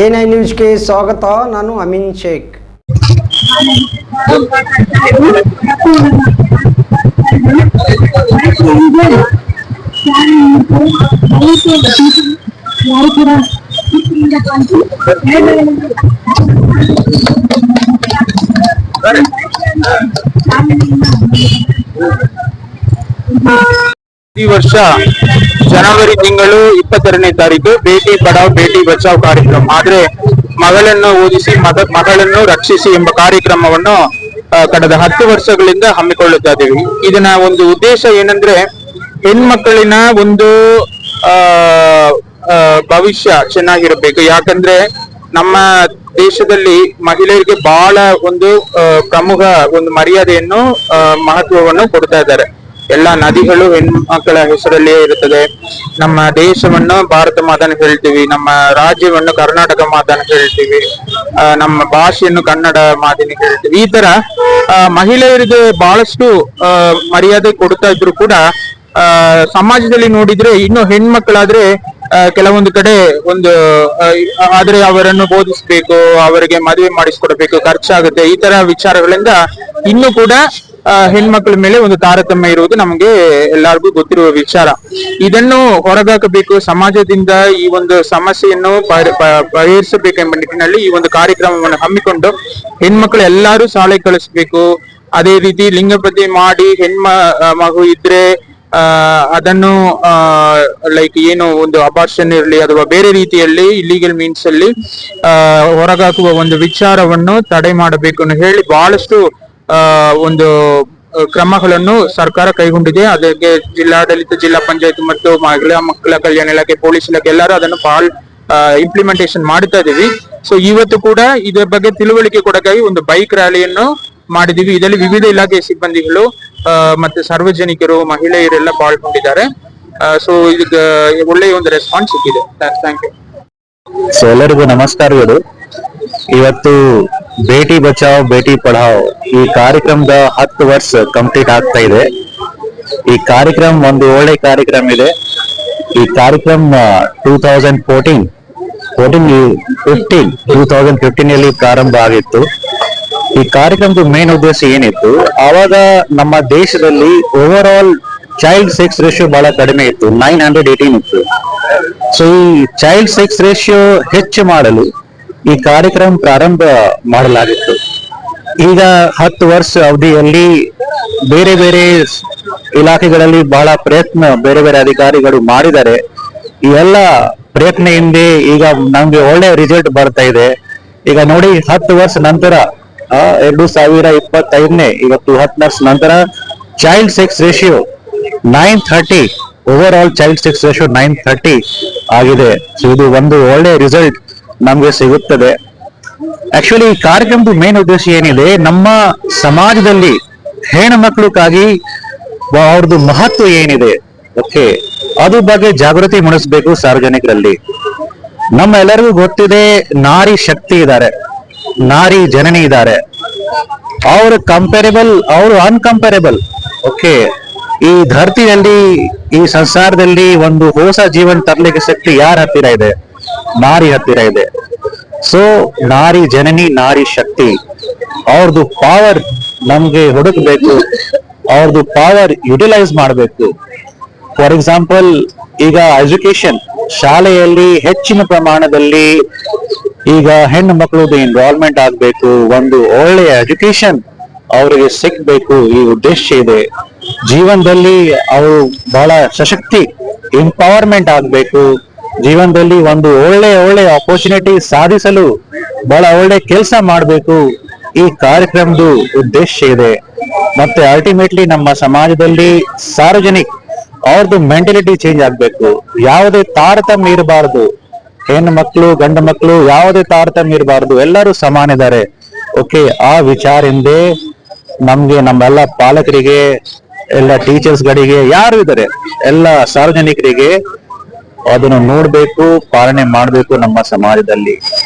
A9 ನ್ಯೂಸ್ಗೆ ಸ್ವಾಗತ. ನಾನು ಅಮೀನ್ ಶೇಖ್. ಈ ವರ್ಷ ಜನವರಿ ತಿಂಗಳು 22ನೇ ತಾರೀಕು ಬೇಟಿ ಪಡಾವ್ ಬೇಟಿ ಬಚಾವ್ ಕಾರ್ಯಕ್ರಮ. ಆದ್ರೆ ಮಗಳನ್ನು ಓದಿಸಿ ಮಗಳನ್ನು ರಕ್ಷಿಸಿ ಎಂಬ ಕಾರ್ಯಕ್ರಮವನ್ನು ಕಳೆದ 10 ವರ್ಷಗಳಿಂದ ಹಮ್ಮಿಕೊಳ್ಳುತ್ತಾ ಇದ್ದೀವಿ. ಇದನ್ನ ಒಂದು ಉದ್ದೇಶ ಏನಂದ್ರೆ ಹೆಣ್ಮಕ್ಕಳಿನ ಒಂದು ಭವಿಷ್ಯ ಚೆನ್ನಾಗಿರಬೇಕು. ಯಾಕಂದ್ರೆ ನಮ್ಮ ದೇಶದಲ್ಲಿ ಮಹಿಳೆಯರಿಗೆ ಬಹಳ ಒಂದು ಪ್ರಮುಖ ಒಂದು ಮರ್ಯಾದೆಯನ್ನು ಮಹತ್ವವನ್ನು ಕೊಡ್ತಾ ಇದ್ದಾರೆ. ಎಲ್ಲ ನದಿಗಳು ಹೆಣ್ಮಕ್ಕಳ ಹೆಸರಲ್ಲಿಯೇ ಇರುತ್ತದೆ. ನಮ್ಮ ದೇಶವನ್ನು ಭಾರತ ಮಾತನ್ನು ಹೇಳ್ತೀವಿ, ನಮ್ಮ ರಾಜ್ಯವನ್ನು ಕರ್ನಾಟಕ ಮಾತನ್ನು ಹೇಳ್ತೀವಿ, ನಮ್ಮ ಭಾಷೆಯನ್ನು ಕನ್ನಡ ಮಾತಿನ ಹೇಳ್ತೀವಿ. ಈ ತರ ಮಹಿಳೆಯರಿಗೆ ಬಹಳಷ್ಟು ಮರ್ಯಾದೆ ಕೊಡ್ತಾ ಇದ್ರು ಕೂಡ ಸಮಾಜದಲ್ಲಿ ನೋಡಿದ್ರೆ ಇನ್ನು ಹೆಣ್ಮಕ್ಳಾದ್ರೆ ಕೆಲವೊಂದು ಕಡೆ ಆದ್ರೆ ಅವರನ್ನು ಬೋಧಿಸ್ಬೇಕು, ಅವರಿಗೆ ಮದುವೆ ಮಾಡಿಸ್ಕೊಡ್ಬೇಕು, ಖರ್ಚಾಗುತ್ತೆ. ಈ ತರ ವಿಚಾರಗಳಿಂದ ಇನ್ನು ಕೂಡ ಹೆಣ್ಮಕ್ಳ ಮೇಲೆ ಒಂದು ತಾರತಮ್ಯ ಇರುವುದು ನಮಗೆ ಎಲ್ಲರಿಗೂ ಗೊತ್ತಿರುವ ವಿಚಾರ. ಇದನ್ನು ಹೊರಗಾಕಬೇಕು, ಸಮಾಜದಿಂದ ಈ ಒಂದು ಸಮಸ್ಯೆಯನ್ನು ಪರಿಹರಿಸಬೇಕೆಂಬ ನಿಟ್ಟಿನಲ್ಲಿ ಈ ಒಂದು ಕಾರ್ಯಕ್ರಮವನ್ನು ಹಮ್ಮಿಕೊಂಡು ಹೆಣ್ಮಕ್ಳು ಎಲ್ಲರೂ ಶಾಲೆ ಕಳಿಸ್ಬೇಕು. ಅದೇ ರೀತಿ ಲಿಂಗಪತಿ ಮಾಡಿ ಮಗು ಇದ್ರೆ ಅದನ್ನು ಏನು ಒಂದು ಅಬಾರ್ಷನ್ ಇರಲಿ ಅಥವಾ ಬೇರೆ ರೀತಿಯಲ್ಲಿ ಇಲ್ಲಿಗಲ್ ಮೀನ್ಸ್ ಅಲ್ಲಿ ಹೊರಗಾಕುವ ಒಂದು ವಿಚಾರವನ್ನು ತಡೆ ಮಾಡಬೇಕು ಅಂತ ಹೇಳಿ ಬಹಳಷ್ಟು ಒಂದು ಕ್ರಮಗಳನ್ನು ಸರ್ಕಾರ ಕೈಗೊಂಡಿದೆ. ಅದಕ್ಕೆ ಜಿಲ್ಲಾಡಳಿತ, ಜಿಲ್ಲಾ ಪಂಚಾಯತ್ ಮತ್ತು ಮಹಿಳಾ ಮಕ್ಕಳ ಕಲ್ಯಾಣ ಇಲಾಖೆ, ಪೊಲೀಸ್ ಇಲಾಖೆ ಎಲ್ಲರೂ ಅದನ್ನು ಇಂಪ್ಲಿಮೆಂಟೇಷನ್ ಮಾಡ್ತಾ ಇದೀವಿ. ಸೊ ಇವತ್ತು ಕೂಡ ಇದರ ಬಗ್ಗೆ ತಿಳುವಳಿಕೆ ಕೊಡಕ್ಕಾಗಿ ಒಂದು ಬೈಕ್ ರ್ಯಾಲಿಯನ್ನು ಮಾಡಿದೀವಿ. ಇದರಲ್ಲಿ ವಿವಿಧ ಇಲಾಖೆ ಸಿಬ್ಬಂದಿಗಳು ಮತ್ತೆ ಸಾರ್ವಜನಿಕರು, ಮಹಿಳೆಯರೆಲ್ಲ ಪಾಲ್ಗೊಂಡಿದ್ದಾರೆ. ಸೊ ಇದಕ್ಕೆ ಒಳ್ಳೆಯ ಒಂದು ರೆಸ್ಪಾನ್ಸ್ ಸಿಕ್ಕಿದೆ. Thank you. ಸೊ ಎಲ್ಲರಿಗೂ ನಮಸ್ಕಾರಗಳು. ಇವತ್ತು ಬೇಟಿ ಬಚಾವ್ ಬೇಟಿ ಪಢಾವ್ ಈ ಕಾರ್ಯಕ್ರಮದ 10 ವರ್ಷ ಕಂಪ್ಲೀಟ್ ಆಗ್ತಾ ಇದೆ. ಈ ಕಾರ್ಯಕ್ರಮ ಒಂದು ಒಳ್ಳೆ ಕಾರ್ಯಕ್ರಮ ಇದೆ. ಈ ಕಾರ್ಯಕ್ರಮ 2015 ಅಲ್ಲಿ ಪ್ರಾರಂಭ ಆಗಿತ್ತು. ಈ ಕಾರ್ಯಕ್ರಮದ ಮೇನ್ ಉದ್ದೇಶ ಏನಿತ್ತು, ಆವಾಗ ನಮ್ಮ ದೇಶದಲ್ಲಿ over all child sex ratio ಬಹಳ ಕಡಿಮೆ ಇತ್ತು, 918 ಇತ್ತು. ಸೊ ಈ ಚೈಲ್ಡ್ ಸೆಕ್ಸ್ ರೇಷಿಯೋ ಹೆಚ್ಚು ಮಾಡಲು ಈ ಕಾರ್ಯಕ್ರಮ ಪ್ರಾರಂಭ ಮಾಡಲಾಗಿತ್ತು. ಈಗ 10 ವರ್ಷ ಅವಧಿಯಲ್ಲಿ ಬೇರೆ ಬೇರೆ ಇಲಾಖೆಗಳಲ್ಲಿ ಬಹಳ ಪ್ರಯತ್ನ ಬೇರೆ ಬೇರೆ ಅಧಿಕಾರಿಗಳು ಮಾಡಿದ್ದಾರೆ. ಈ ಎಲ್ಲ ಪ್ರಯತ್ನ ಹಿಂದೆ ಈಗ ನಮ್ಗೆ ಒಳ್ಳೆ ರಿಸಲ್ಟ್ ಬರ್ತಾ ಇದೆ. ಈಗ ನೋಡಿ 10 ವರ್ಷ ನಂತರ 2025 ಇವತ್ತು 10 ವರ್ಷ ನಂತರ child sex ratio 930, over all child sex ratio 930 ಆಗಿದೆ. ಸೊ ಇದು ಒಂದು ಒಳ್ಳೆ ರಿಸಲ್ಟ್ ನಮ್ಗೆ ಸಿಗುತ್ತದೆ. ಆಕ್ಚುಲಿ ಈ ಕಾರ್ಯಕ್ರಮದ ಮೇನ್ ಉದ್ದೇಶ ಏನಿದೆ, ನಮ್ಮ ಸಮಾಜದಲ್ಲಿ ಹೆಣ್ಣು ಮಕ್ಕಳಿಗಾಗಿ ಅವ್ರದ್ದು ಮಹತ್ವ ಏನಿದೆ, ಓಕೆ, ಅದ್ರ ಬಗ್ಗೆ ಜಾಗೃತಿ ಮೂಡಿಸ್ಬೇಕು ಸಾರ್ವಜನಿಕರಲ್ಲಿ. ನಮ್ಮ ಎಲ್ಲರಿಗೂ ಗೊತ್ತಿದೆ, ನಾರಿ ಶಕ್ತಿ ಇದ್ದಾರೆ, ನಾರಿ ಜನನಿ ಇದ್ದಾರೆ. ಅವರು ಕಂಪೇರೇಬಲ್, ಅವರು ಅನ್ಕಂಪೇರೇಬಲ್. ಓಕೆ, ಈ ಧರ್ತಿಯಲ್ಲಿ, ಈ ಸಂಸಾರದಲ್ಲಿ ಒಂದು ಹೊಸ ಜೀವನ ತರಲಿಕ್ಕೆ ಶಕ್ತಿ ಯಾರ ಹತ್ತಿರ ಇದೆ? ನಾರಿ ಹತ್ತಿರ ಇದೆ. ಸೊ ನಾರಿ ಜನನಿ, ನಾರಿ ಶಕ್ತಿ, ಅವ್ರದ್ದು ಪವರ್ ನಮ್ಗೆ ಹುಡುಕ್ಬೇಕು, ಅವ್ರದ್ದು ಪವರ್ ಯುಟಿಲೈಸ್ ಮಾಡಬೇಕು. ಫಾರ್ ಎಕ್ಸಾಂಪಲ್, ಈಗ ಎಜುಕೇಶನ್ ಶಾಲೆಯಲ್ಲಿ ಹೆಚ್ಚಿನ ಪ್ರಮಾಣದಲ್ಲಿ ಈಗ ಹೆಣ್ಣು ಮಕ್ಕಳದ್ದು ಇನ್ವಾಲ್ವ್ಮೆಂಟ್ ಆಗ್ಬೇಕು, ಒಂದು ಒಳ್ಳೆಯ ಎಜುಕೇಶನ್ ಅವರಿಗೆ ಸಿಗ್ಬೇಕು, ಈ ಉದ್ದೇಶ ಇದೆ. ಜೀವನದಲ್ಲಿ ಅವರು ಬಹಳ ಸಶಕ್ತಿ, ಎಂಪವರ್ಮೆಂಟ್ ಆಗ್ಬೇಕು. ಜೀವನದಲ್ಲಿ ಒಂದು ಒಳ್ಳೆ ಆಪರ್ಚುನಿಟಿ ಸಾಧಿಸಲು ಬಹಳ ಒಳ್ಳೆ ಕೆಲಸ ಮಾಡಬೇಕು. ಈ ಕಾರ್ಯಕ್ರಮದ ಉದ್ದೇಶ ಇದೆ. ಮತ್ತೆ ಅಲ್ಟಿಮೇಟ್ಲಿ ನಮ್ಮ ಸಮಾಜದಲ್ಲಿ ಸಾರ್ವಜನಿಕ ಅವ್ರದ್ದು ಮೆಂಟಾಲಿಟಿ ಚೇಂಜ್ ಆಗ್ಬೇಕು. ಯಾವುದೇ ತಾರತಮ್ಯ ಇರಬಾರ್ದು, ಹೆಣ್ಣು ಮಕ್ಕಳು ಗಂಡು ಮಕ್ಕಳು ಯಾವುದೇ ತಾರತಮ್ಯ ಇರಬಾರ್ದು, ಎಲ್ಲರೂ ಸಮಾನ ಇದ್ದಾರೆ. ಓಕೆ, ಆ ವಿಚಾರದಿಂದ ನಮ್ಗೆ, ನಮ್ಮೆಲ್ಲ ಪಾಲಕರಿಗೆ, ಎಲ್ಲ ಟೀಚರ್ಸ್ ಗಳಿಗೆ, ಯಾರು ಇದ್ದಾರೆ ಎಲ್ಲ ಸಾರ್ವಜನಿಕರಿಗೆ ಅದನ್ನು ನೋಡ್ಬೇಕು, ಪಾಲನೆ ಮಾಡ್ಬೇಕು ನಮ್ಮ ಸಮಾಜದಲ್ಲಿ.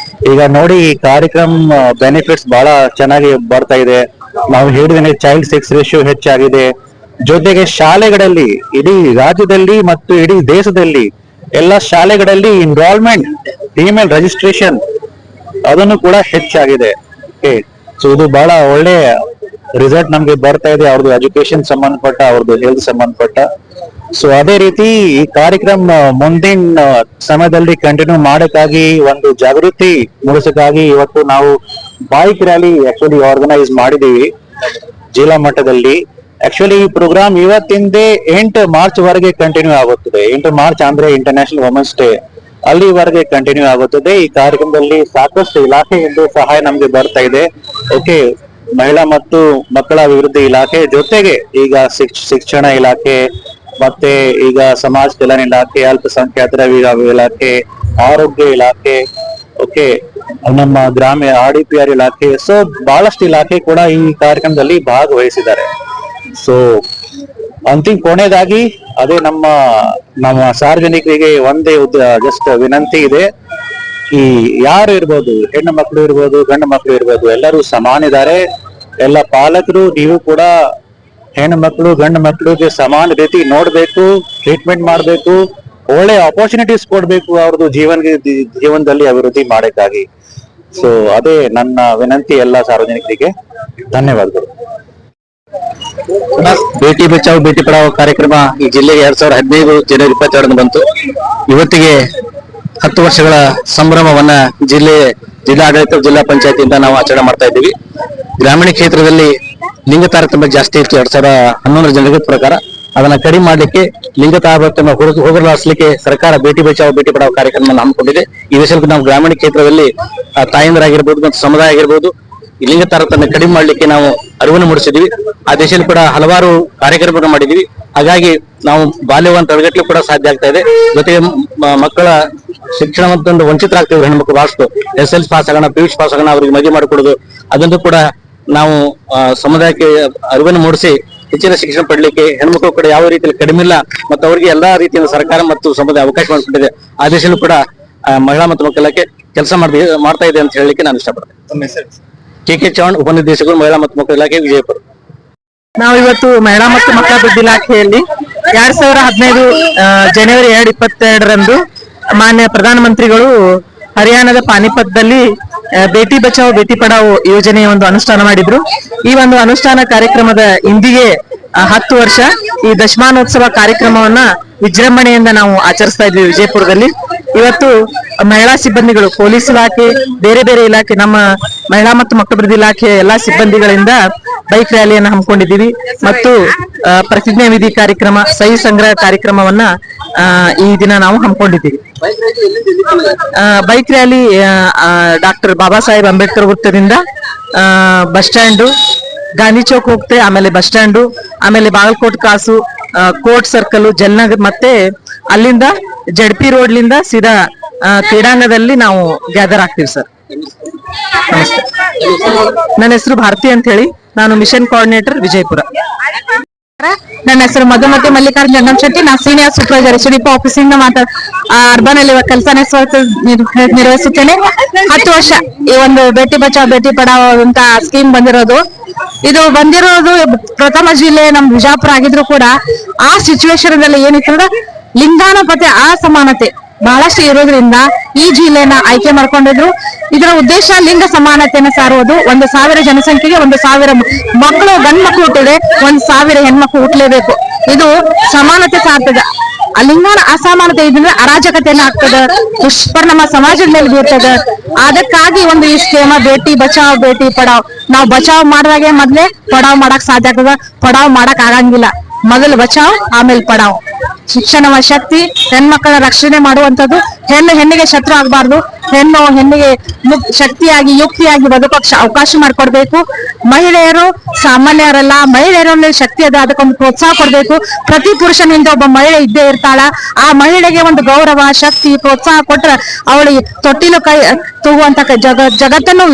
ಈಗ ನೋಡಿ, ಈ ಕಾರ್ಯಕ್ರಮ ಬೆನಿಫಿಟ್ಸ್ ಬಹಳ ಚೆನ್ನಾಗಿ ಬರ್ತಾ ಇದೆ. ನಾವು ಹೇಳಿದ್ರೆ ಚೈಲ್ಡ್ ಸೆಕ್ಸ್ ರೇಷಿಯೋ ಹೆಚ್ಚಾಗಿದೆ. ಜೊತೆಗೆ ಶಾಲೆಗಳಲ್ಲಿ, ಇಡೀ ರಾಜ್ಯದಲ್ಲಿ ಮತ್ತು ಇಡೀ ದೇಶದಲ್ಲಿ ಎಲ್ಲ ಶಾಲೆಗಳಲ್ಲಿ ಇನ್ವಾಲ್ವ್ಮೆಂಟ್, ಫೀಮೇಲ್ ರಿಜಿಸ್ಟ್ರೇಷನ್ ಅದನ್ನು ಕೂಡ ಹೆಚ್ಚಾಗಿದೆ. ಓಕೆ, ಸೊ ಇದು ಬಹಳ ಒಳ್ಳೆ ರಿಸಲ್ಟ್ ನಮ್ಗೆ ಬರ್ತಾ ಇದೆ, ಅವ್ರದ್ದು ಎಜುಕೇಶನ್ ಸಂಬಂಧಪಟ್ಟ, ಅವ್ರದ್ದು ಹೆಲ್ತ್ ಸಂಬಂಧಪಟ್ಟ. ಸೊ ಅದೇ ರೀತಿ ಈ ಕಾರ್ಯಕ್ರಮ ಮುಂದಿನ ಸಮಯದಲ್ಲಿ ಕಂಟಿನ್ಯೂ ಮಾಡಕ್ಕಾಗಿ, ಒಂದು ಜಾಗೃತಿ ಮೂಡಿಸಕ್ಕಾಗಿ ಇವತ್ತು ನಾವು ಬೈಕ್ ರ್ಯಾಲಿ ಆಕ್ಚುಲಿ ಆರ್ಗನೈಸ್ ಮಾಡಿದೀವಿ ಜಿಲ್ಲಾ ಮಟ್ಟದಲ್ಲಿ. ಆಕ್ಚುಲಿ ಈ ಪ್ರೋಗ್ರಾಮ್ ಇವತ್ತಿಂದ 8 ಮಾರ್ಚ್ ವರೆಗೆ ಕಂಟಿನ್ಯೂ ಆಗುತ್ತದೆ. 8 ಮಾರ್ಚ್ ಅಂದ್ರೆ ಇಂಟರ್ನ್ಯಾಷನಲ್ ವುಮೆನ್ಸ್ ಡೇ, ಅಲ್ಲಿವರೆಗೆ ಕಂಟಿನ್ಯೂ ಆಗುತ್ತದೆ. ಈ ಕಾರ್ಯಕ್ರಮದಲ್ಲಿ ಸಾಕಷ್ಟು ಇಲಾಖೆಯಿಂದ ಸಹಾಯ ನಮ್ಗೆ ಬರ್ತಾ ಇದೆ. ಓಕೆ, ಮಹಿಳಾ ಮತ್ತು ಮಕ್ಕಳ ಅಭಿವೃದ್ಧಿ ಇಲಾಖೆ ಜೊತೆಗೆ ಈಗ ಶಿಕ್ಷಣ ಇಲಾಖೆ, ಮತ್ತೆ ಈಗ ಸಮಾಜ ಕಲ್ಯಾಣ ಇಲಾಖೆ, ಅಲ್ಪಸಂಖ್ಯಾತರ ಇಲಾಖೆ, ಆರೋಗ್ಯ ಇಲಾಖೆ, ಓಕೆ, ನಮ್ಮ ಗ್ರಾಮೀಣ RDPR ಇಲಾಖೆ, ಸೊ ಬಹಳಷ್ಟು ಇಲಾಖೆ ಕೂಡ ಈ ಕಾರ್ಯಕ್ರಮದಲ್ಲಿ ಭಾಗವಹಿಸಿದ್ದಾರೆ. ಸೊ ಅಂತಿಮ ಕೊನೆಯದಾಗಿ ಅದೇ ನಮ್ಮ ಸಾರ್ವಜನಿಕರಿಗೆ ಒಂದೇ ಜಸ್ಟ್ ವಿನಂತಿ ಇದೆ. ಈ ಯಾರು ಇರ್ಬೋದು, ಹೆಣ್ಣು ಮಕ್ಕಳು ಇರ್ಬೋದು, ಗಂಡು ಮಕ್ಕಳು ಇರ್ಬೋದು, ಎಲ್ಲರೂ ಸಮಾನ ಇದ್ದಾರೆ. ಎಲ್ಲ ಪಾಲಕರು ನೀವು ಕೂಡ ಹೆಣ್ಣು ಮಕ್ಕಳು ಗಂಡು ಮಕ್ಕಳಿಗೆ ಸಮಾನ ರೀತಿ ನೋಡ್ಬೇಕು, ಟ್ರೀಟ್ಮೆಂಟ್ ಮಾಡ್ಬೇಕು, ಒಳ್ಳೆ ಆಪರ್ಚುನಿಟೀಸ್ ಕೊಡ್ಬೇಕು ಅವ್ರದ್ದು ಜೀವನದಲ್ಲಿ ಅಭಿವೃದ್ಧಿ ಮಾಡಕ್ಕಾಗಿ. ಸೊ ಅದೇ ನನ್ನ ವಿನಂತಿ ಎಲ್ಲ ಸಾರ್ವಜನಿಕರಿಗೆ. ಧನ್ಯವಾದಗಳು. ಬೇಟಿ ಬಚಾವ್ ಬೇಟಿ ಪಡಾವ್ ಕಾರ್ಯಕ್ರಮ ಈ ಜಿಲ್ಲೆಗೆ 2015 ಜನವರಿ 22 ಬಂತು. ಇವತ್ತಿಗೆ 10 ವರ್ಷಗಳ ಸಂಭ್ರಮವನ್ನ ಜಿಲ್ಲಾಡಳಿತ, ಜಿಲ್ಲಾ ಪಂಚಾಯತಿಯಿಂದ ನಾವು ಆಚರಣೆ ಮಾಡ್ತಾ ಇದ್ದೀವಿ. ಗ್ರಾಮೀಣ ಕ್ಷೇತ್ರದಲ್ಲಿ ಲಿಂಗ ತಾರತಮ್ಯ ಜಾಸ್ತಿ ಇತ್ತು 2011 ಜನಗಣತಿ ಪ್ರಕಾರ. ಅದನ್ನ ಕಡಿಮೆ ಮಾಡ್ಲಿಕ್ಕೆ, ಲಿಂಗ ತಾರತಮ್ಯ ಹೋಗಲಾಡಿಸಲಿಕ್ಕೆ ಸರ್ಕಾರ ಬೇಟಿ ಬಚಾವ್ ಬೇಟಿ ಪಡಾವ್ ಕಾರ್ಯಕ್ರಮವನ್ನು ಹಮ್ಮಿಕೊಂಡಿದೆ. ಈ ವಿಷಯಕ್ಕೆ ನಾವು ಗ್ರಾಮೀಣ ಕ್ಷೇತ್ರದಲ್ಲಿ ತಾಯಂದರಾಗಿರ್ಬೋದು ಮತ್ತು ಸಮುದಾಯ ಆಗಿರ್ಬೋದು, ಈ ಲಿಂಗ ತಾರತಮ್ಯ ಕಡಿಮೆ ಮಾಡ್ಲಿಕ್ಕೆ ನಾವು ಅರಿವನ್ನು ಮೂಡಿಸಿದ್ವಿ. ಆ ದೇಶದಲ್ಲಿ ಕೂಡ ಹಲವಾರು ಕಾರ್ಯಕ್ರಮಗಳನ್ನು ಮಾಡಿದೀವಿ. ಹಾಗಾಗಿ ನಾವು ಬಾಲ್ಯವನ್ನು ತಡೆಗಟ್ಟಲು ಕೂಡ ಸಾಧ್ಯ ಆಗ್ತಾ ಇದೆ. ಜೊತೆಗೆ ಮಕ್ಕಳ ಶಿಕ್ಷಣ ಮತ್ತೊಂದು ವಂಚಿತರಾಗ್ತಿದ್ರು ಹೆಣ್ಮಕ್ಳು ಬಹಳಷ್ಟು. SSLC ಪಾಸ್ ಆಗೋಣ, PUC ಪಾಸ್ ಆಗೋಣ, ಅವ್ರಿಗೆ ಮದುವೆ ಮಾಡಿಕೊಡೋದು, ಅದನ್ನು ಕೂಡ ನಾವು ಸಮುದಾಯಕ್ಕೆ ಅರಿವನ್ನು ಮೂಡಿಸಿ ಹೆಚ್ಚಿನ ಶಿಕ್ಷಣ ಪಡಲಿಕ್ಕೆ ಹೆಣ್ಮಕ್ಳು ಕೂಡ ಯಾವ ರೀತಿಯಲ್ಲಿ ಕಡಿಮೆ ಇಲ್ಲ ಮತ್ತು ಅವರಿಗೆ ಎಲ್ಲಾ ರೀತಿಯ ಸರ್ಕಾರ ಮತ್ತು ಸಮುದಾಯ ಅವಕಾಶ ಮಾಡಿಕೊಟ್ಟಿದೆ. ಆ ದೇಶದಲ್ಲೂ ಕೂಡ ಮಹಿಳಾ ಮತ್ತು ಮಕ್ಕಳ ಇಲಾಖೆ ಕೆಲಸ ಮಾಡ್ತಾ ಇದೆ ಅಂತ ಹೇಳಲಿಕ್ಕೆ ನಾನು ಇಷ್ಟಪಡ್ತೇನೆ. KK ಚೌಹಾಣ್, ಉಪನಿರ್ದೇಶಕರು, ಮಹಿಳಾ ಮತ್ತು ಮಕ್ಕಳ ಇಲಾಖೆ, ವಿಜಯಪುರ. ನಾವು ಇವತ್ತು ಮಹಿಳಾ ಮತ್ತು ಮಕ್ಕಳ ಅಭಿವೃದ್ಧಿ ಇಲಾಖೆಯಲ್ಲಿ 2015 ಜನವರಿ 22 ಮಾನ್ಯ ಪ್ರಧಾನಮಂತ್ರಿಗಳು ಹರಿಯಾಣದ ಪಾನಿಪತ್ದಲ್ಲಿ ಬೇಟಿ ಬಚಾವ್ ಬೇಟಿ ಪಡಾವ್ ಯೋಜನೆಯ ಒಂದು ಅನುಷ್ಠಾನ ಮಾಡಿದ್ರು. ಈ ಒಂದು ಅನುಷ್ಠಾನ ಕಾರ್ಯಕ್ರಮದ ಇಂದಿಗೆ 10 ವರ್ಷ. ಈ ದಶಮಾನೋತ್ಸವ ಕಾರ್ಯಕ್ರಮವನ್ನ ವಿಜೃಂಭಣೆಯಿಂದ ನಾವು ಆಚರಿಸ್ತಾ ಇದ್ವಿ ವಿಜಯಪುರದಲ್ಲಿ. ಇವತ್ತು ಮಹಿಳಾ ಸಿಬ್ಬಂದಿಗಳು, ಪೊಲೀಸ್ ಇಲಾಖೆ, ಬೇರೆ ಬೇರೆ ಇಲಾಖೆ, ನಮ್ಮ ಮಹಿಳಾ ಮತ್ತು ಮಕ್ಕಳ ಅಭಿವೃದ್ಧಿ ಇಲಾಖೆ ಎಲ್ಲಾ ಸಿಬ್ಬಂದಿಗಳಿಂದ ಬೈಕ್ ರ್ಯಾಲಿಯನ್ನು ಹಮ್ಮಿಕೊಂಡಿದ್ದೀವಿ ಮತ್ತು ಪ್ರತಿಜ್ಞಾ ವಿಧಿ ಕಾರ್ಯಕ್ರಮ, ಸಹಿ ಸಂಗ್ರಹ ಕಾರ್ಯಕ್ರಮವನ್ನ ಈ ದಿನ ನಾವು ಹಮ್ಮಿಕೊಂಡಿದ್ದೀವಿ. Bike rally doctor Baba Saheb Ambedkar ವೃತ್ತದಿಂದ ಬಸ್ ಸ್ಟ್ಯಾಂಡು, ಗಾಂಧಿ ಚೌಕ್ ಹೋಗ್ತೆ, ಆಮೇಲೆ ಬಸ್ ಸ್ಟ್ಯಾಂಡು, ಆಮೇಲೆ Bagalkot cross, court circle, Jalnagar, ಮತ್ತೆ ಅಲ್ಲಿಂದ JP ರೋಡ್ಲಿಂದ ಸೀದಾ ಕ್ರೀಡಾಂಗಣದಲ್ಲಿ ನಾವು ಗ್ಯಾದರ್ ಆಗ್ತೀವಿ ಸರ್. ನಮಸ್ತೆ, ನನ್ನ ಹೆಸರು ಭಾರತಿ ಅಂತ ಹೇಳಿ, ನಾನು ಮಿಷನ್ ಕೋಆರ್ಡಿನೇಟರ್ ವಿಜಯಪುರ. ನನ್ನ ಹೆಸರು ಮಧುಮತಿ ಮಲ್ಲಿಕಾರ್ಜುನ್ ಜಂಗಮ್ ಶೆಟ್ಟಿ. ನಾನು ಸೀನಿಯರ್ ಸೂಪರ್ವೈಸರ್ SDP ಆಫೀಸ್ ಇಂದ ಅರ್ಬನ್ ಅಲ್ಲಿ ಕೆಲಸ ನಿರ್ವಹಿಸುತ್ತೇನೆ. 10 ವರ್ಷ ಈ ಒಂದು ಬೇಟಿ ಬಚಾವ್ ಬೇಟಿ ಪಡಾವ್ ಅಂತ ಸ್ಕೀಮ್ ಬಂದಿರೋದು. ಇದು ಬಂದಿರೋದು ಪ್ರಥಮ ಜಿಲ್ಲೆ ನಮ್ ಬಿಜಾಪುರ ಆಗಿದ್ರು ಕೂಡ ಆ ಸಿಚುವೇಶನ್ ಅಲ್ಲಿ ಏನಿತ್ತು ಅಂದ್ರೆ ಲಿಂಗಾನುಪಾತ ಅಸಮಾನತೆ ಬಹಳಷ್ಟು ಇರೋದ್ರಿಂದ ಈ ಜಿಲ್ಲೆನ ಆಯ್ಕೆ ಮಾಡ್ಕೊಂಡಿದ್ರು. ಇದರ ಉದ್ದೇಶ ಲಿಂಗ ಸಮಾನತೆಯನ್ನು ಸಾರುವುದು. 1,000 ಜನಸಂಖ್ಯೆಗೆ 1,000 ಮಕ್ಕಳು, ಗಂಡು ಮಕ್ಕಳು ಹುಟ್ಟಿದ್ರೆ 1,000 ಹೆಣ್ಮಕ್ಳು ಹುಟ್ಟಲೇಬೇಕು. ಇದು ಸಮಾನತೆ ಸಾರ್ತದೆ. ಲಿಂಗಾನ ಅಸಮಾನತೆ ಇದ್ರೆ ಅರಾಜಕತೆಯನ್ನ ಆಗ್ತದೆ, ದುಷ್ಪರಿಣಾಮ ಸಮಾಜದ ಮೇಲೆ ಬೀರ್ತದೆ. ಅದಕ್ಕಾಗಿ ಒಂದು ಈ ಸ್ಕೀಮ ಬೇಟಿ ಬಚಾವ್ ಬೇಟಿ ಪಡಾವ್. ನಾವು ಬಚಾವ್ ಮಾಡಿದಾಗೆ ಮೊದ್ಲೇ ಪಡಾವ್ ಮಾಡಕ್ ಸಾಧ್ಯ ಆಗ್ತದ, ಪಡಾವ್ ಮಾಡಕ್ ಆಗಂಗಿಲ್ಲ. ಮೊದಲು ಬಚಾವ್, ಆಮೇಲೆ ಪಡಾವ್. ಶಿಕ್ಷಣ ಶಕ್ತಿ, ಹೆಣ್ಮಕ್ಕಳ ರಕ್ಷಣೆ ಮಾಡುವಂತದ್ದು. ಹೆಣ್ಣಿಗೆ ಶತ್ರು ಆಗ್ಬಾರ್ದು. ಹೆಣ್ಣಿಗೆ ಶಕ್ತಿಯಾಗಿ ಯುಕ್ತಿಯಾಗಿ ಬದುಕೋಕೆ ಅವಕಾಶ ಮಾಡಿಕೊಡ್ಬೇಕು. ಮಹಿಳೆಯರು ಸಾಮಾನ್ಯರಲ್ಲ, ಮಹಿಳೆಯರಲ್ಲಿ ಶಕ್ತಿ ಅದ, ಅದಕ್ಕೊಂದು ಪ್ರೋತ್ಸಾಹ ಕೊಡ್ಬೇಕು. ಪ್ರತಿ ಪುರುಷನಿಂದ ಒಬ್ಬ ಮಹಿಳೆ ಇದ್ದೇ ಇರ್ತಾಳ. ಆ ಮಹಿಳೆಗೆ ಒಂದು ಗೌರವ, ಶಕ್ತಿ, ಪ್ರೋತ್ಸಾಹ ಕೊಟ್ರೆ ಅವಳಿಗೆ ತೊಟ್ಟಿಲು ಕೈ ತೂಗುವಂತ ಜಗತ್ತನ್ನು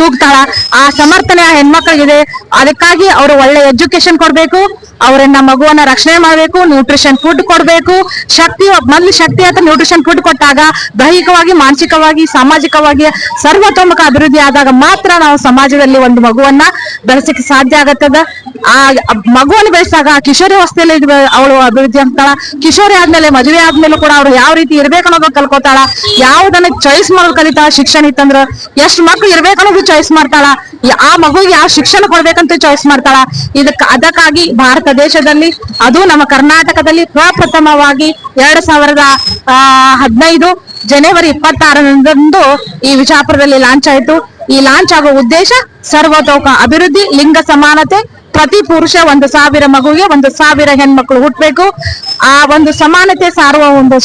ತೂಗ್ತಾಳ. ಆ ಸಮರ್ಥನೆ ಆ ಹೆಣ್ಮಕ್ಳಿಗಿದೆ. ಅದಕ್ಕಾಗಿ ಅವರು ಒಳ್ಳೆ ಎಜುಕೇಶನ್ ಕೊಡ್ಬೇಕು, ಅವರನ್ನ ಮಗುವನ್ನ ರಕ್ಷಣೆ ಮಾಡಬೇಕು, ನ್ಯೂಟ್ರಿಷನ್ ಫುಡ್ ಕೊಡ್ಬೇಕು. ಮೊದಲು ಶಕ್ತಿ ಅಥವಾ ನ್ಯೂಟ್ರಿಷನ್ ಫುಡ್ ಕೊಟ್ಟಾಗ ದೈಹಿಕವಾಗಿ, ಮಾನಸಿಕವಾಗಿ, ಸಾಮಾಜಿಕವಾಗಿ ಸರ್ವತೋಮುಖ ಅಭಿವೃದ್ಧಿ ಆದಾಗ ಮಾತ್ರ ನಾವು ಸಮಾಜದಲ್ಲಿ ಒಂದು ಮಗುವನ್ನ ಬೆಳೆಸಕ್ಕೆ ಸಾಧ್ಯ ಆಗತ್ತದ. ಆ ಮಗುವನ್ನು ಬೆಳೆಸಿದಾಗ ಕಿಶೋರಿ ಅವಸ್ಥೆಯಲ್ಲಿ ಅವಳು ಅಭಿವೃದ್ಧಿ ಆಗ್ತಾಳ. ಕಿಶೋರಿ ಆದ್ಮೇಲೆ ಮದುವೆ ಆದ್ಮೇಲೆ ಕೂಡ ಅವ್ರು ಯಾವ ರೀತಿ ಇರ್ಬೇಕು ಅನ್ನೋದು ಕಲ್ಕೋತಾಳ. ಯಾವ್ದನ್ನ ಚಾಯ್ಸ್ ಮಾಡೋದು ಕಲಿತಾಳ. ಶಿಕ್ಷಣ ಇತ್ತಂದ್ರ ಎಷ್ಟು ಮಕ್ಳು ಇರ್ಬೇಕು ಅನ್ನೋದು ಚಾಯ್ಸ್ ಮಾಡ್ತಾಳ. ಆ ಮಗುವಿಗೆ ಯಾವ ಶಿಕ್ಷಣ ಕೊಡ್ಬೇಕಂತ ಚಾಯ್ಸ್ ಮಾಡ್ತಾಳ. ಅದಕ್ಕಾಗಿ ಭಾರತ ದೇಶದಲ್ಲಿ, ಅದು ನಮ್ಮ ಕರ್ನಾಟಕದಲ್ಲಿ ಪ್ರಪ್ರಥಮವಾಗಿ 2015 ಜನವರಿ 26ರಂದು ಈ ವಿಜಾಪುರದಲ್ಲಿ ಲಾಂಚ್ ಆಯಿತು. ಈ ಲಾಂಚ್ ಆಗೋ ಉದ್ದೇಶ ಸರ್ವತೋಕ ಅಭಿವೃದ್ಧಿ, ಲಿಂಗ ಸಮಾನತೆ, ಪ್ರತಿ ಪುರುಷ 1,000 ಮಗುವಿಗೆ 1,000 ಹೆಣ್ಮಕ್ಳು ಹುಟ್ಟಬೇಕು. ಆ ಒಂದು ಸಮಾನತೆ ಸಾರುವ ಒಂದು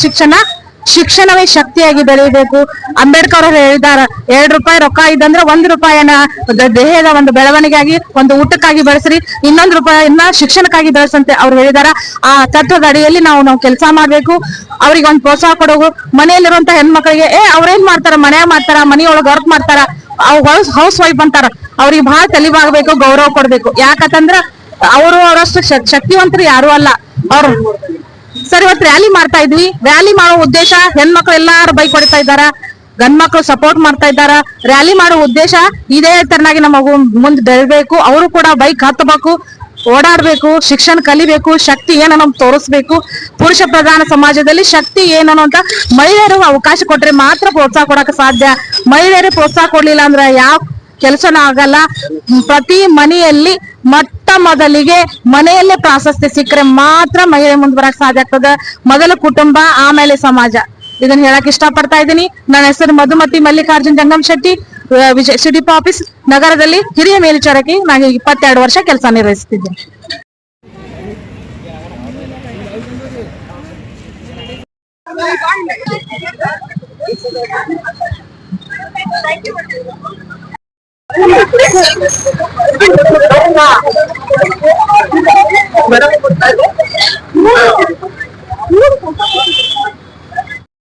ಶಿಕ್ಷಣವೇ ಶಕ್ತಿಯಾಗಿ ಬೆಳೆಯಬೇಕು. ಅಂಬೇಡ್ಕರ್ ಅವರು ಹೇಳಿದ್ದಾರೆ, 2 ರೂಪಾಯಿ ರೊಕ್ಕ ಇದ್ದಂದ್ರೆ 1 ರೂಪಾಯಿನ ದೇಹದ ಒಂದು ಬೆಳವಣಿಗೆಯಾಗಿ, ಒಂದು ಊಟಕ್ಕಾಗಿ ಬೆಳೆಸ್ರಿ, 1 ರೂಪಾಯಿನ ಶಿಕ್ಷಣಕ್ಕಾಗಿ ಬೆಳೆಸಂತೆ ಅವ್ರು ಹೇಳಿದಾರ. ಆ ತತ್ವದ ಅಡಿಯಲ್ಲಿ ನಾವು ಕೆಲಸ ಮಾಡ್ಬೇಕು. ಅವ್ರಿಗೆ ಒಂದು ಪ್ರೋತ್ಸಾಹ ಕೊಡೋದು. ಮನೆಯಲ್ಲಿರುವಂತ ಹೆಣ್ಮಕ್ಳಿಗೆ ಅವ್ರೇನ್ ಮಾಡ್ತಾರ, ಮನ್ಯಾಗ ಮಾಡ್ತಾರ, ಮನೆಯೊಳಗೆ ವರ್ಕ್ ಮಾಡ್ತಾರ, ಹೌಸ್ ವೈಫ್ ಅಂತಾರ, ಅವ್ರಿಗೆ ಬಹಳ ತಲಿಬಾಗಬೇಕು, ಗೌರವ ಕೊಡ್ಬೇಕು. ಯಾಕಂತಂದ್ರ ಅವರಷ್ಟು ಶಕ್ತಿವಂತರು ಯಾರು ಅಲ್ಲ ಅವ್ರು. ಸರ್, ಇವತ್ತು ರ್ಯಾಲಿ ಮಾಡ್ತಾ ಇದ್ವಿ. ರ್ಯಾಲಿ ಮಾಡೋ ಉದ್ದೇಶ, ಹೆಣ್ಮಕ್ಳು ಎಲ್ಲಾರು ಬೈಕ್ ಹೊಡಿತಾ ಇದ್ದಾರ, ಗಂಡ್ ಮಕ್ಳು ಸಪೋರ್ಟ್ ಮಾಡ್ತಾ ಇದ್ದಾರ. ರ್ಯಾಲಿ ಮಾಡೋ ಉದ್ದೇಶ ಇದೇ ತರನಾಗಿ ನಮ್ಮ ಮುಂದೆ ಬೆಳಿಬೇಕು. ಅವರು ಕೂಡ ಬೈಕ್ ಹತ್ತಬೇಕು, ಓಡಾಡ್ಬೇಕು, ಶಿಕ್ಷಣ ಕಲಿಬೇಕು, ಶಕ್ತಿ ಏನೋ ತೋರಿಸ್ಬೇಕು. ಪುರುಷ ಪ್ರಧಾನ ಸಮಾಜದಲ್ಲಿ ಶಕ್ತಿ ಏನೋ ಅಂತ ಮಹಿಳೆಯರು ಅವಕಾಶ ಕೊಟ್ರೆ ಮಾತ್ರ ಪ್ರೋತ್ಸಾಹ ಕೊಡಕ್ಕೆ ಸಾಧ್ಯ. ಮಹಿಳೆಯರು ಪ್ರೋತ್ಸಾಹ ಕೊಡ್ಲಿಲ್ಲ ಅಂದ್ರೆ ಯಾವ ಕೆಲಸನೂ ಆಗಲ್ಲ. ಪ್ರತಿ ಮನೆಯಲ್ಲಿ ಮೊದಲಿಗೆ ಮನೆಯಲ್ಲೇ ಪ್ರಾಶಸ್ತ್ಯ ಸಿಕ್ಕರೆ ಮಾತ್ರ ಮಹಿಳೆ ಮುಂದೆ ಬರಕ್ ಸಾಧ್ಯ ಆಗ್ತದ. ಮೊದಲು ಕುಟುಂಬ, ಆಮೇಲೆ ಸಮಾಜ. ಇದನ್ನ ಹೇಳಕ್ ಇಷ್ಟ ಪಡ್ತಾ ಇದ್ದೀನಿ. ನನ್ನ ಹೆಸರು ಮಧುಮತಿ ಮಲ್ಲಿಕಾರ್ಜುನ್ ಜಂಗಮ್ ಶೆಟ್ಟಿ, ವಿಜಯ ಸಿಡಿಪಿ ಆಫೀಸ್ ನಗರದಲ್ಲಿ ಹಿರಿಯ ಮೇಲ್ವಿಚಾರಕಿ. ನಾನು 22 ವರ್ಷ ಕೆಲಸ ನಿರ್ವಹಿಸುತ್ತಿದ್ದೇನೆ.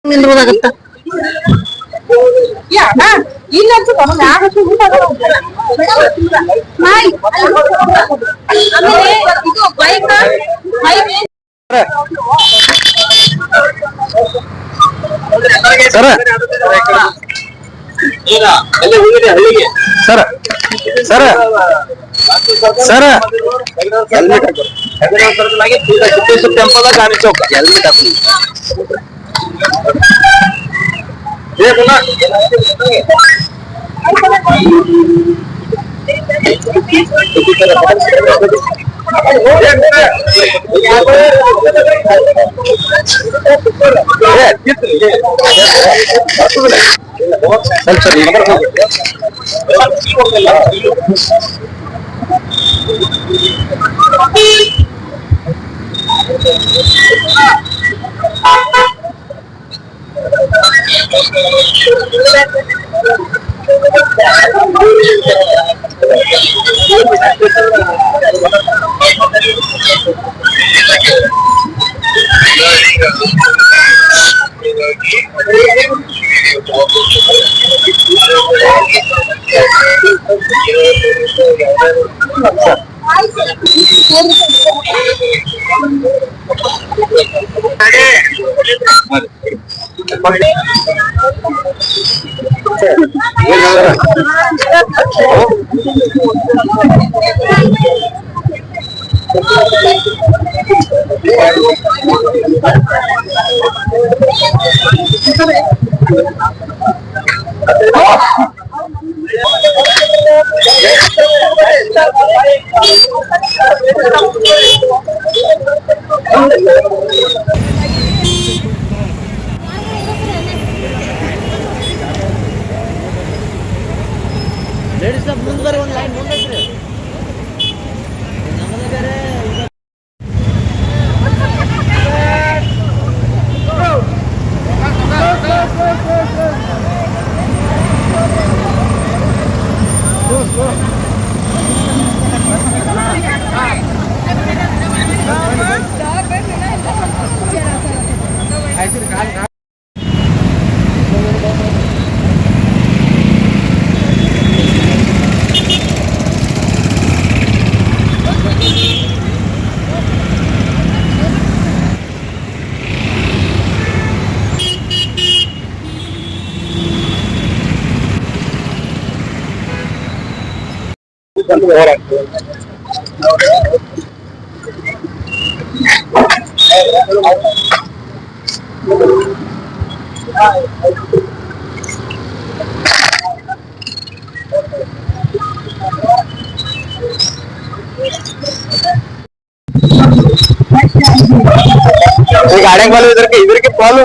ನಿಲ್ಬೋದಾಗತ್ತ ಸರ ಸರ ಸರ ಸರ ಟೆಂಪಲ್ ಗಾಂಧಿ ಚೌಕ ಹೆಲ್ಮೆಟ್ ಹಾಕಿ गाड्या फॉलो इधर के फॉलो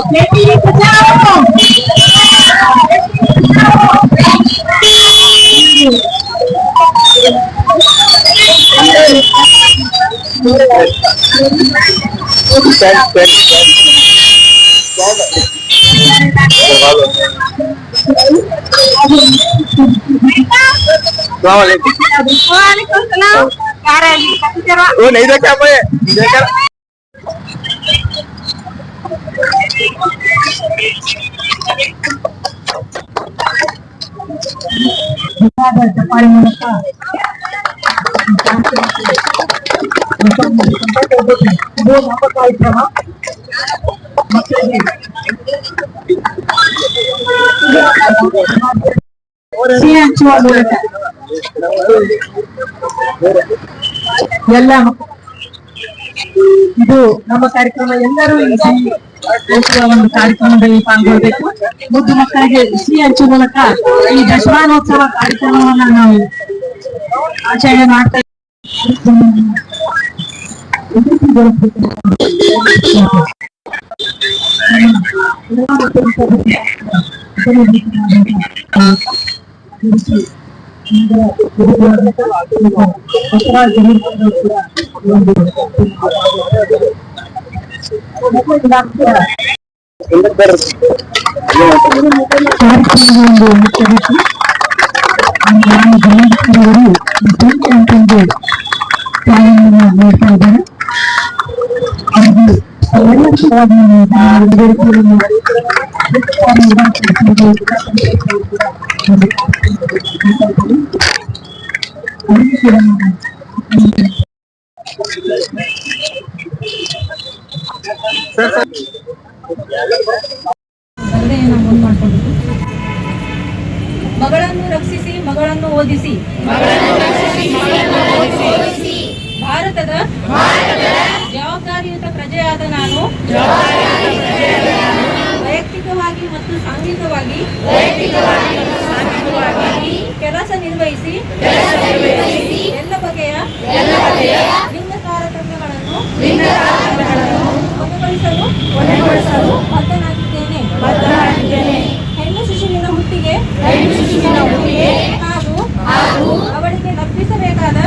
वो नहीं देखा मैं देखा ಎಲ್ಲ ಇದು ನಮ್ಮ ಕಾರ್ಯಕ್ರಮ ಎಲ್ಲರೂ ಒಂದು ಕಾರ್ಯಕ್ರಮದಲ್ಲಿ ಪಾಲ್ಗೊಳ್ಬೇಕು. ಮುದ್ದು ಮಕ್ಕಳಿಗೆ ಸಿಹಿ ಹಂಚುವ ಮೂಲಕ ಈ ದಶಮಾನೋತ್ಸವ ಕಾರ್ಯಕ್ರಮವನ್ನ ನಾವು ಆಚರಣೆ ಮಾಡ್ತಾ ಮಗಳನ್ನು ರಕ್ಷಿಸಿ ಮಗಳನ್ನು ಓದಿಸಿ ಭಾರತದ ಜವಾಬ್ದಾರಿಯುತ ಪ್ರಜೆಯಾದ ನಾನು ವೈಯಕ್ತಿಕವಾಗಿ ಮತ್ತು ಸಾಂಘಿಕವಾಗಿ ಕೆಲಸ ನಿರ್ವಹಿಸಿ ಎಲ್ಲ ಬಗೆಯ ಲಿಂಗ ತಾರತಮ್ಯಗಳನ್ನು ಕೊನೆಗೊಳಿಸಲು ಬದ್ಧನಾಗಿದ್ದೇನೆ. ಹೆಣ್ಣು ಶಿಶುವಿನ ಹುಟ್ಟಿಗೆ ಹಾಗೂ ಅವಳಿಗೆ ಲಭಿಸಬೇಕಾದ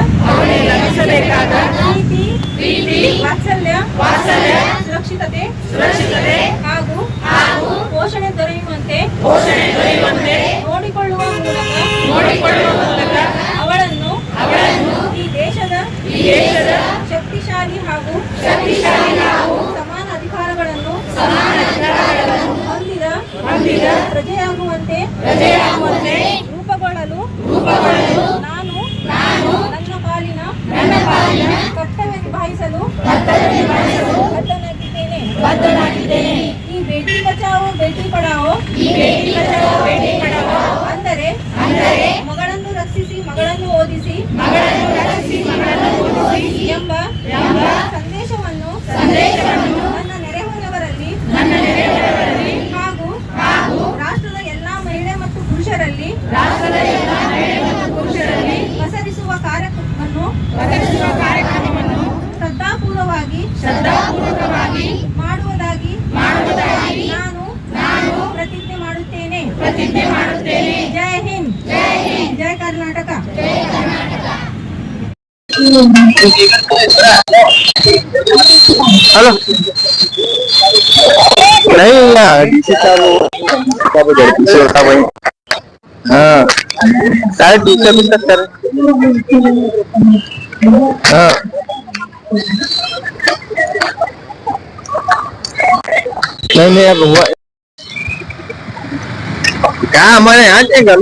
ಪ್ರೀತಿ ವಾತ್ಸಲ್ಯ ಸುರಕ್ಷಿತತೆ ಹಾಗೂ ಪೋಷಣೆ ದೊರೆಯುವಂತೆ ನೋಡಿಕೊಳ್ಳುವ ಮೂಲಕ ಅವಳನ್ನು ಈ ದೇಶದ ಶಕ್ತಿಶಾಲಿ ಹಾಗೂ ಸಮಾನ ಅಧಿಕಾರಗಳನ್ನು ಹೊಂದಿದ ಪ್ರಜೆಯಾಗುವಂತೆ ರೂಪುಗೊಳ್ಳಲು ನಾನು ನನ್ನ ಪಾಲಿನ ಕರ್ತವ್ಯ ನಿಭಾಯಿಸಲು ಬದ್ಧನಾಗಿದ್ದೇನೆ. ಈ ಬೇಟಿ ಬಚಾವೋ ಬೇಟಿ ಪಢಾವೋ ಅಂದರೆ ಮಗಳನ್ನು ರಕ್ಷಿಸಿ ಮಗಳನ್ನು ಓದಿಸಿ ಎಂಬ ಸಂದೇಶವನ್ನು ನನ್ನ ನೆರೆಹೊರೆಯವರಲ್ಲಿ ಹಾಗೂ ರಾಷ್ಟ್ರದ ಎಲ್ಲಾ ಮಹಿಳೆ ಮತ್ತು ಪುರುಷರಲ್ಲಿ ಪಸರಿಸುವ ಕಾರ್ಯಕ್ರಮವನ್ನು ಶ್ರದ್ಧಾಪೂರ್ವವಾಗಿ ಮಾಡುವುದಾಗಿ ನಾನು ಪ್ರತಿಜ್ಞೆ ಮಾಡುತ್ತೇನೆ. ಜೈ ಹಿಂದ್, ಜೈ ಕರ್ನಾಟಕ. हेलो नहीं यार डीसी साहब भाई हाँ सारे टीचर भी तक कर हाँ नहीं अब हुआ क्या हमारे यहाँ जाएगा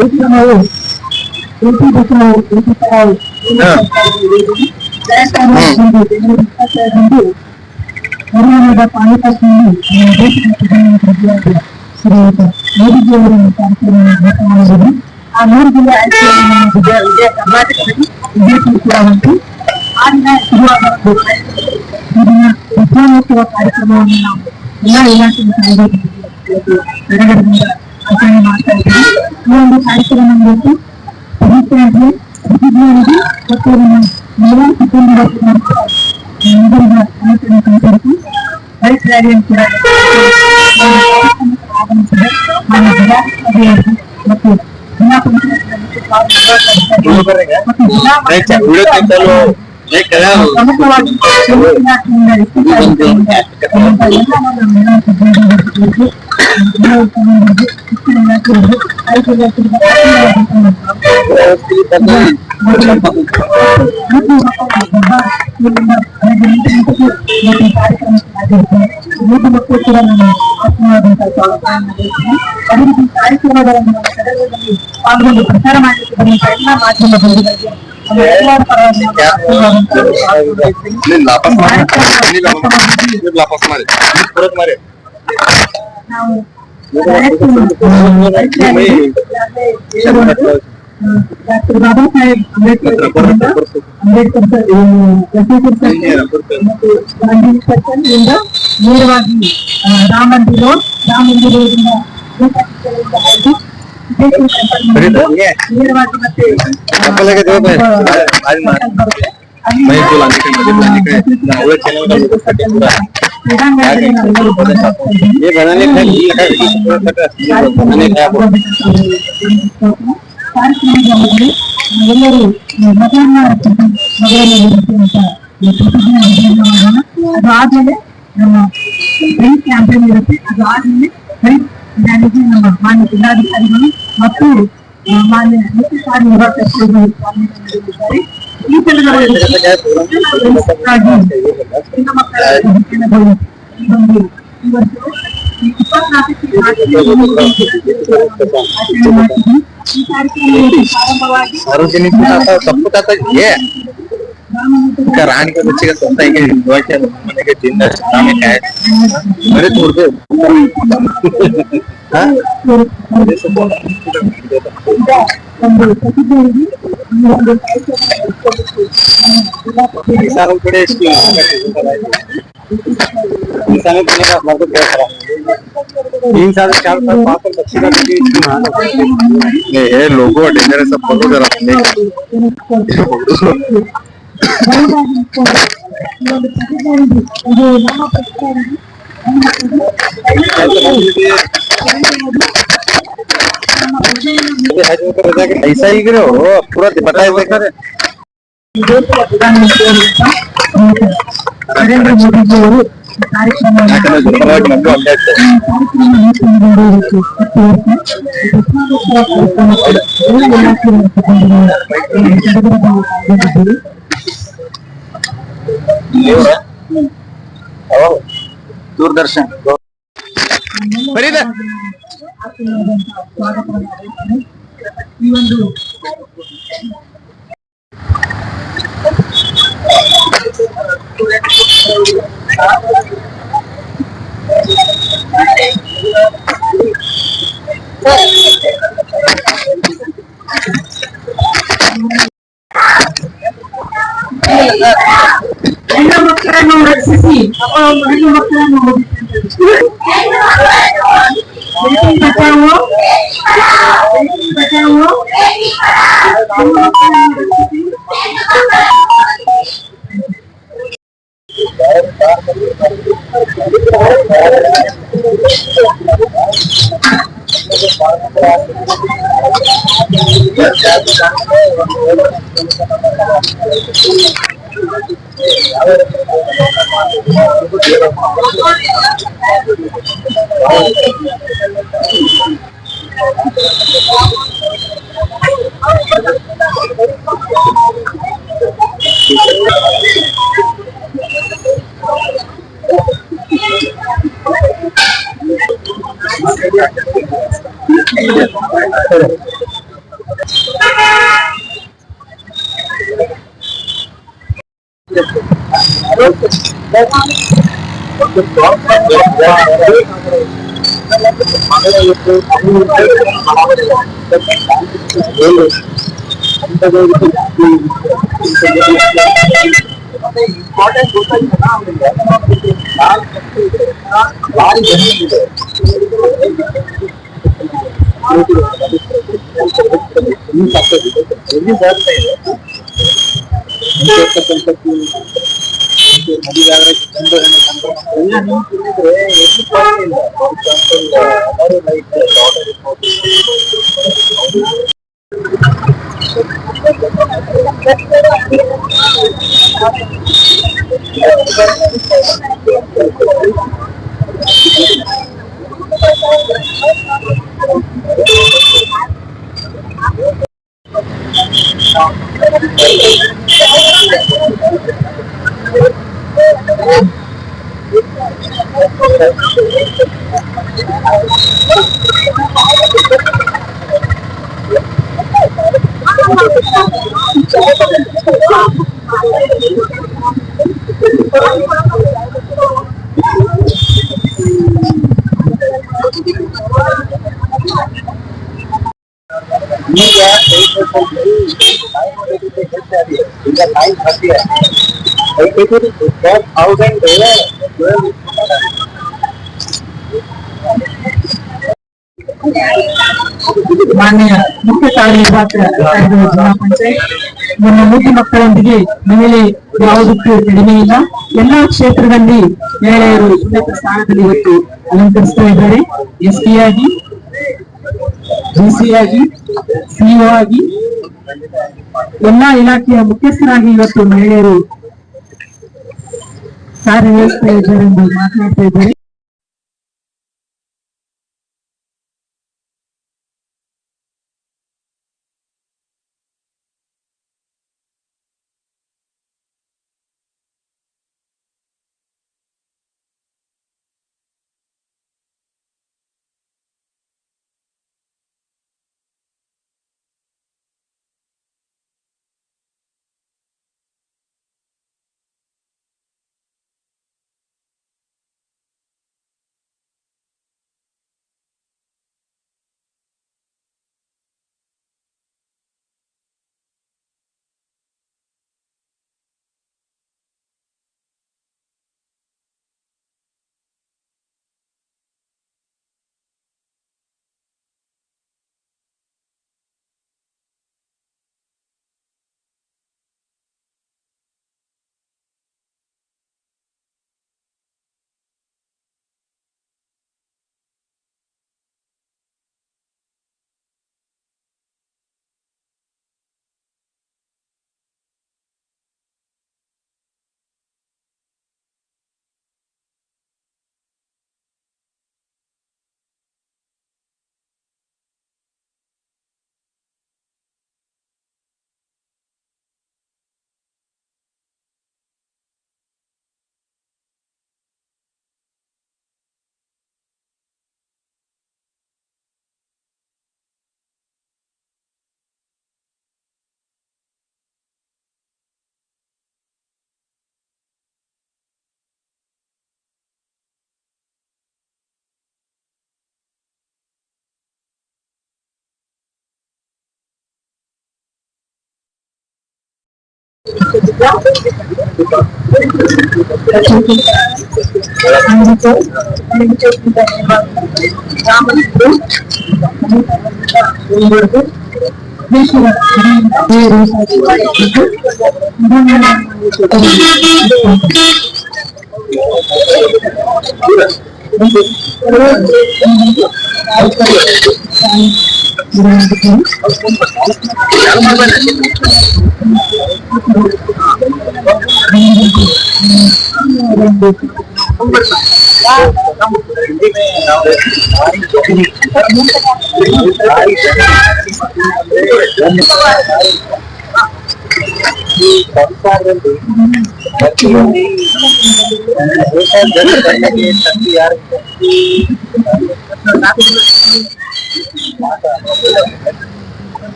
ಹರಿಯಾಣದ ಪಾಣಿಪತ್ನಲ್ಲಿ ಮೋದಿಜಿಯವರ ಕಾರ್ಯಕ್ರಮವನ್ನು ಆ 3 ಜಿಲ್ಲೆ ಆಯ್ಕೆಯನ್ನು ಕರ್ನಾಟಕದಲ್ಲಿ ವಿದ್ಯಾರ್ಥಿಗಳು ಕೂಡ ಉಂಟು. ಆ ದಿನ ಶುರುವಾದ ವಿದ್ಯೋನ್ಮುಖ ಕಾರ್ಯಕ್ರಮವನ್ನು ನಾವು ಎಲ್ಲಾ ಇಲಾಖೆಯ ಸಡಗರದಿಂದ ಆಚರಣೆ ಮಾಡ್ತಾ ಇದ್ದೀವಿ. ಈ ಒಂದು ಕಾರ್ಯಕ್ರಮ ಬಂದು ವಿದ್ಯಾರ್ಥಿ ವಿಜ್ಞಾನಿಗೆ ಮತ್ತು ನಮ್ಮ ಮಹಿಳಾ ಕುಟುಂಬದ ಬೈಕ್ ರ್ಯಾಲಿಯನ್ನು ಕೂಡ ಆಗಮಿಸಿದೆ. ನಮ್ಮ ಜಿಲ್ಲಾಧಿಕಾರಿಯಾಗಿ ಮತ್ತು ಜಿಲ್ಲಾ ಪಂಚಾಯತ್ ಪ್ರಮುಖವಾಗಿ ಮಕ್ಕಳು ಕೂಡ ನಾನು ಆತ್ಮೀಯವಾದಂತಹ ಸ್ವಾಗತವನ್ನು ನೀಡುತ್ತೇನೆ. ಅದೇ ರೀತಿ ಕಾರ್ಯಕ್ರಮಗಳನ್ನು ಪಾಲ್ಗೊಂಡು ಪ್ರಚಾರ ಮಾಡಲಿಕ್ಕೆ ಬರುವಂತಹ ಎಲ್ಲ ಮಾಧ್ಯಮ ಬಂಧುಗಳಿಗೆ ಎಲ್ಲರ ಪರವಾಗಿ ನಾವು ಡಾಕ್ಟರ್ ಬಾಬಾ ಸಾಹೇಬ್ ಅಂಬೇಡ್ಕರ್ ಮತ್ತು ಗಾಂಧಿ ಸರ್ಕಲ್ ಇಂದ ನೇರವಾಗಿ ರಾಮ ಮಂದಿರದಿಂದ ನೇರವಾಗಿ ಮತ್ತೆ ಎಲ್ಲರೂ ಅದು ಆದ್ಮೇಲೆ ನಮ್ಮ ಫ್ರೆಂಡ್ಸ್ ಕ್ಯಾಂಪೇನ್ ಇರುತ್ತೆ. ಅದು ಆದ್ಮೇಲೆ ಫ್ರೆಂಡ್ಸ್ ರ್ಯಾಲಿಗೆ ನಮ್ಮ ಮಾನ್ಯ ಜಿಲ್ಲಾಧಿಕಾರಿಗಳು ಮತ್ತು ಮಾನ್ಯ ಮುಖ್ಯ ಕಾರ್ಯನಿರ್ವಾಹಕರು ಪಾಲ್ಗೊಂಡಿದ್ದಾರೆ. ಈ रानी का बच्चे का सोचता है कि मने के जिंदा सामने है मेरे छोड़ दे हां साल बड़े इंसान को का मर्द क्या करा 3 साल 4 साल 5 साल बच्चे का ये लोगो डेंजर सब बोलो जरा ऐसा ही करो पूरा बताए ನರೇಂದ್ರ ಮೋದಿ ಅವರು दूरदर्शन ಈ ಒಂದು ಹೆಣ್ಣು ಮಕ್ಕಳನ್ನು ರಕ್ಷಿಸಿ ಹೆಣ್ಣು ಮಕ್ಕಳನ್ನು ಬಚಾವೋ ಹೆಣ್ಣು ಮಕ್ಕಳನ್ನು ರಕ್ಷಿಸಿ ಮಾನ್ಯ ಮುಖ್ಯ ಕಾರ್ಯನಿರ್ವಾಹಕ ಅಧಿಕಾರಿಗಳು ಜಿಲ್ಲಾ ಪಂಚಾಯತ್ ನಮ್ಮ ಮೂತಿ ಮಕ್ಕಳೊಂದಿಗೆ ಮಹಿಳೆ ಯಾವುದಕ್ಕೂ ಕಡಿಮೆ ಇಲ್ಲ. ಎಲ್ಲಾ ಕ್ಷೇತ್ರದಲ್ಲಿ ಮಹಿಳೆಯರು ಉನ್ನತ ಸ್ಥಾನದಲ್ಲಿ ಇವತ್ತು ಅಲಂಕರಿಸ್ತಾ ಇದ್ದಾರೆ. ಎಸ್ಪಿ ಆಗಿ, ಡಿಸಿ ಆಗಿ, ಸಿಇಒ ಆಗಿ, ಎಲ್ಲಾ ಇಲಾಖೆಯ ಮುಖ್ಯಸ್ಥರಾಗಿ ಇವತ್ತು ಮಹಿಳೆಯರು ಕಾರ್ಯನಿರ್ವಹಿಸ್ತಾ ಇದ್ದಾರೆ ಎಂದು ಮಾತನಾಡ್ತಾ ಇದ್ದಾರೆ.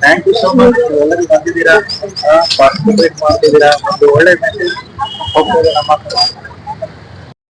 Thank you so much. ಎಲ್ಲರೂ ಬಂದಿದ್ದೀರಾ, ಪಾರ್ಟಿಸಿಪೇಟ್ ಮಾಡ್ತಿದ್ದೀರಾ, ಒಂದು ಒಳ್ಳೆ ಮೆಸೇಜ್ ಹೋಗ್ತದೆ ನಮ್ಮ ಹತ್ರ.